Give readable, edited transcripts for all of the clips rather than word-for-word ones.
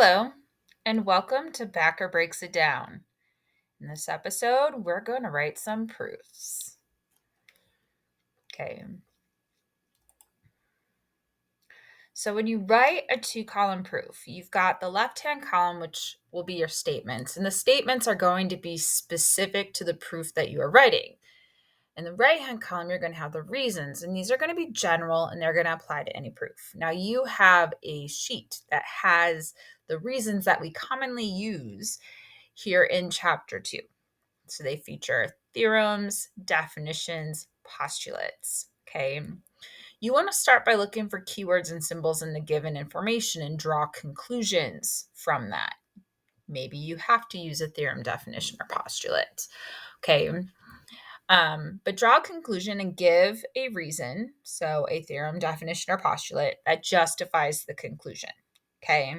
Hello, and welcome to Backer Breaks It Down. In this episode, we're going to write some proofs. Okay. So when you write a two-column proof, you've got the left-hand column, which will be your statements, and the statements are going to be specific to the proof that you are writing. In the right-hand column, you're going to have the reasons, and these are going to be general, and they're going to apply to any proof. Now, you have a sheet that has the reasons that we commonly use here in Chapter 2. So they feature theorems, definitions, postulates. Okay. You want to start by looking for keywords and symbols in the given information and draw conclusions from that. Maybe you have to use a theorem, definition, or postulate. Okay. But draw a conclusion and give a reason, so a theorem, definition, or postulate that justifies the conclusion. Okay.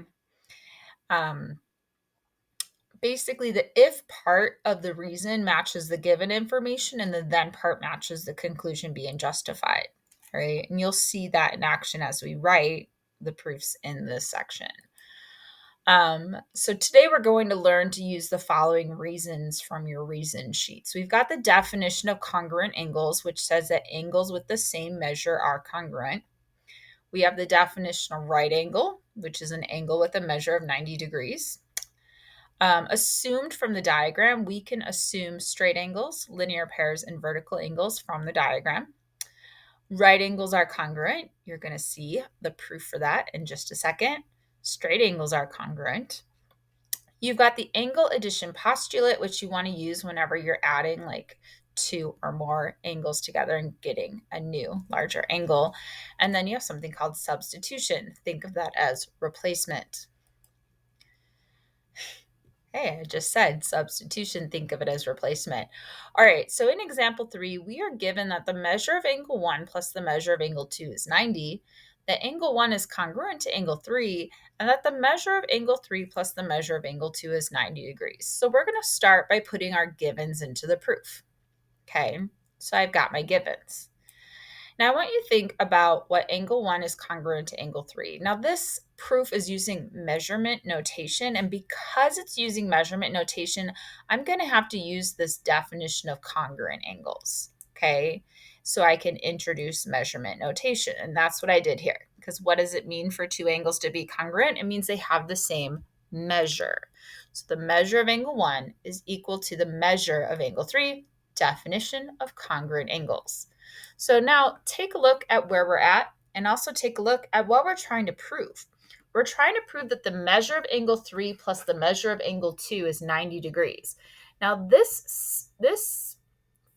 Basically, the if part of the reason matches the given information and the then part matches the conclusion being justified, right? And you'll see that in action as we write the proofs in this section. So today we're going to learn to use the following reasons from your reason sheets. We've got the definition of congruent angles, which says that angles with the same measure are congruent. We have the definition of right angle, which is an angle with a measure of 90 degrees. Assumed from the diagram, we can assume straight angles, linear pairs, and vertical angles from the diagram. Right angles are congruent. You're going to see the proof for that in just a second. Straight angles are congruent. You've got the angle addition postulate, which you want to use whenever you're adding like two or more angles together and getting a new larger angle. And then you have something called substitution. Think of that as replacement. Hey, I just said substitution, think of it as replacement. All right, so in example 3, we are given that the measure of angle 1 plus the measure of angle 2 is 90, that angle 1 is congruent to angle 3, and that the measure of angle 3 plus the measure of angle 2 is 90 degrees. So we're going to start by putting our givens into the proof. Okay, so I've got my givens. Now I want you to think about what angle 1 is congruent to angle 3. Now this proof is using measurement notation, and because it's using measurement notation, I'm going to have to use this definition of congruent angles, okay? So I can introduce measurement notation, and that's what I did here. Because what does it mean for two angles to be congruent? It means they have the same measure. So the measure of angle 1 is equal to the measure of angle 3, definition of congruent angles. So now take a look at where we're at and also take a look at what we're trying to prove. We're trying to prove that the measure of angle 3 plus the measure of angle 2 is 90 degrees. Now this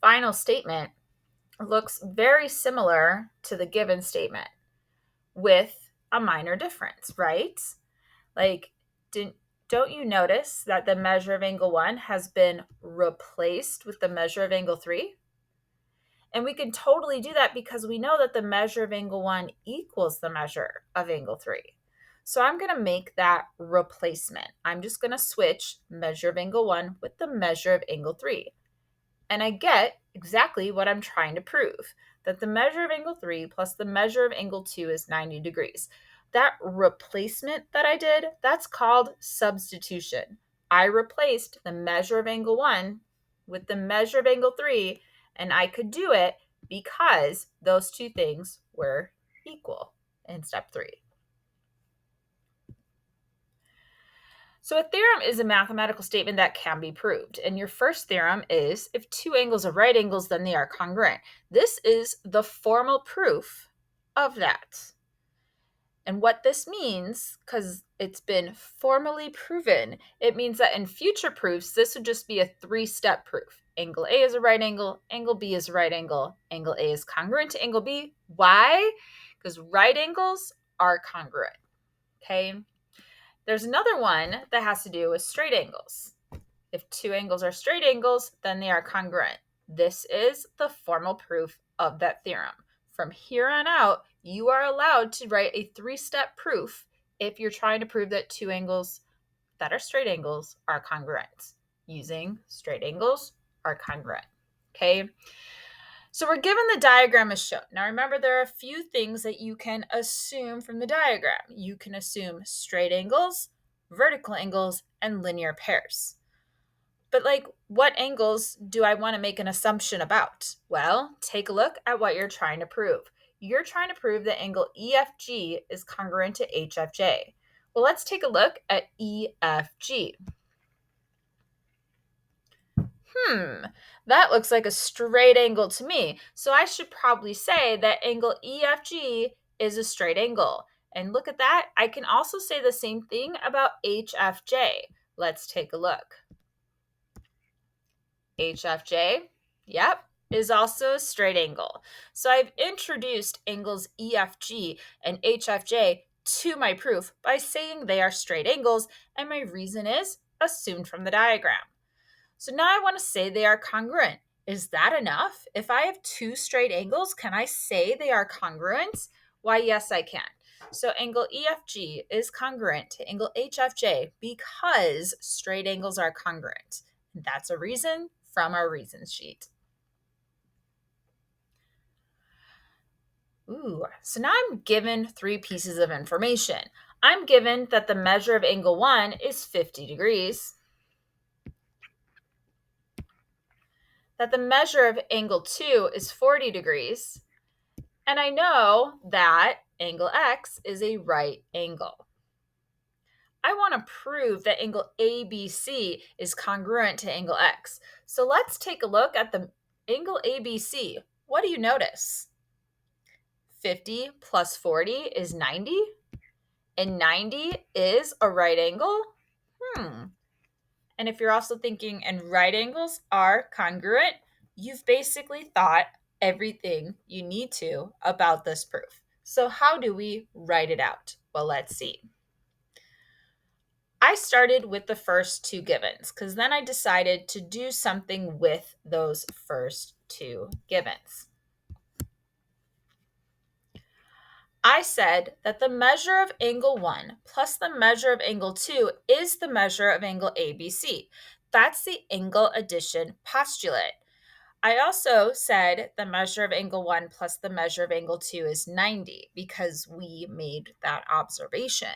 final statement looks very similar to the given statement with a minor difference, right? Like, don't you notice that the measure of angle 1 has been replaced with the measure of angle 3? And we can totally do that because we know that the measure of angle 1 equals the measure of angle 3. So I'm going to make that replacement. I'm just going to switch measure of angle 1 with the measure of angle 3. And I get exactly what I'm trying to prove, that the measure of angle 3 plus the measure of angle 2 is 90 degrees. That replacement that I did, that's called substitution. I replaced the measure of angle 1 with the measure of angle 3, and I could do it because those two things were equal in step 3. So a theorem is a mathematical statement that can be proved. And your first theorem is if two angles are right angles, then they are congruent. This is the formal proof of that. And what this means, because it's been formally proven, it means that in future proofs, this would just be a 3-step proof. Angle A is a right angle B is a right angle A is congruent to angle B. Why? Because right angles are congruent, okay? There's another one that has to do with straight angles. If two angles are straight angles, then they are congruent. This is the formal proof of that theorem. From here on out, you are allowed to write a 3-step proof if you're trying to prove that two angles that are straight angles are congruent. Using straight angles are congruent, okay? So we're given the diagram as shown. Now remember, there are a few things that you can assume from the diagram. You can assume straight angles, vertical angles, and linear pairs. But what angles do I want to make an assumption about? Well, take a look at what you're trying to prove. You're trying to prove that angle EFG is congruent to HFJ. Well, let's take a look at EFG. That looks like a straight angle to me. So I should probably say that angle EFG is a straight angle. And look at that. I can also say the same thing about HFJ. Let's take a look. HFJ, yep, is also a straight angle. So I've introduced angles EFG and HFJ to my proof by saying they are straight angles, and my reason is assumed from the diagram. So now I want to say they are congruent. Is that enough? If I have two straight angles, can I say they are congruent? Why, yes, I can. So angle EFG is congruent to angle HFJ because straight angles are congruent. That's a reason from our reasons sheet. So now I'm given three pieces of information. I'm given that the measure of angle 1 is 50 degrees, that the measure of angle 2 is 40 degrees, and I know that angle X is a right angle. I want to prove that angle ABC is congruent to angle X. So let's take a look at the angle ABC. What do you notice? 50 plus 40 is 90, and 90 is a right angle? And if you're also thinking and right angles are congruent, you've basically thought everything you need to about this proof. So how do we write it out? Well, let's see. I started with the first two givens because then I decided to do something with those first two givens. I said that the measure of angle 1 plus the measure of angle 2 is the measure of angle ABC. That's the angle addition postulate. I also said the measure of angle 1 plus the measure of angle 2 is 90 because we made that observation.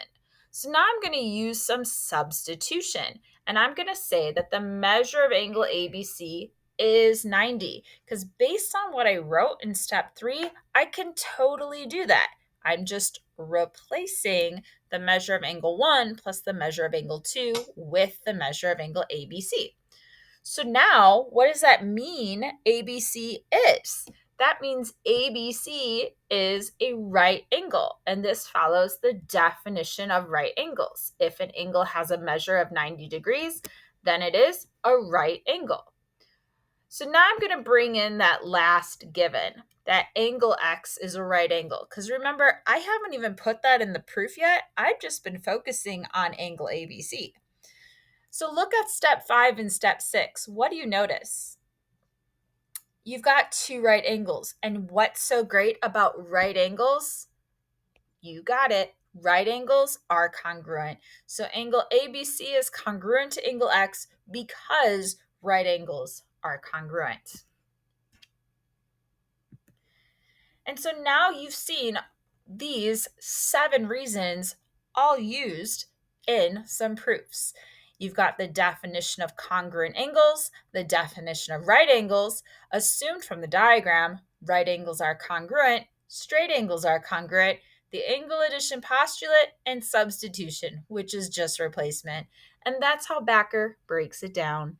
So now I'm going to use some substitution, and I'm going to say that the measure of angle ABC is 90 because based on what I wrote in step 3, I can totally do that. I'm just replacing the measure of angle 1 plus the measure of angle 2 with the measure of angle ABC. So now, what does that mean ABC is? That means ABC is a right angle, and this follows the definition of right angles. If an angle has a measure of 90 degrees, then it is a right angle. So now I'm going to bring in that last given, that angle X is a right angle. Because remember, I haven't even put that in the proof yet. I've just been focusing on angle ABC. So look at step 5 and step 6. What do you notice? You've got two right angles. And what's so great about right angles? You got it. Right angles are congruent. So angle ABC is congruent to angle X because right angles are congruent. And so now you've seen these 7 reasons all used in some proofs. You've got the definition of congruent angles, the definition of right angles, assumed from the diagram, right angles are congruent, straight angles are congruent, the angle addition postulate, and substitution, which is just replacement. And that's how Backer breaks it down.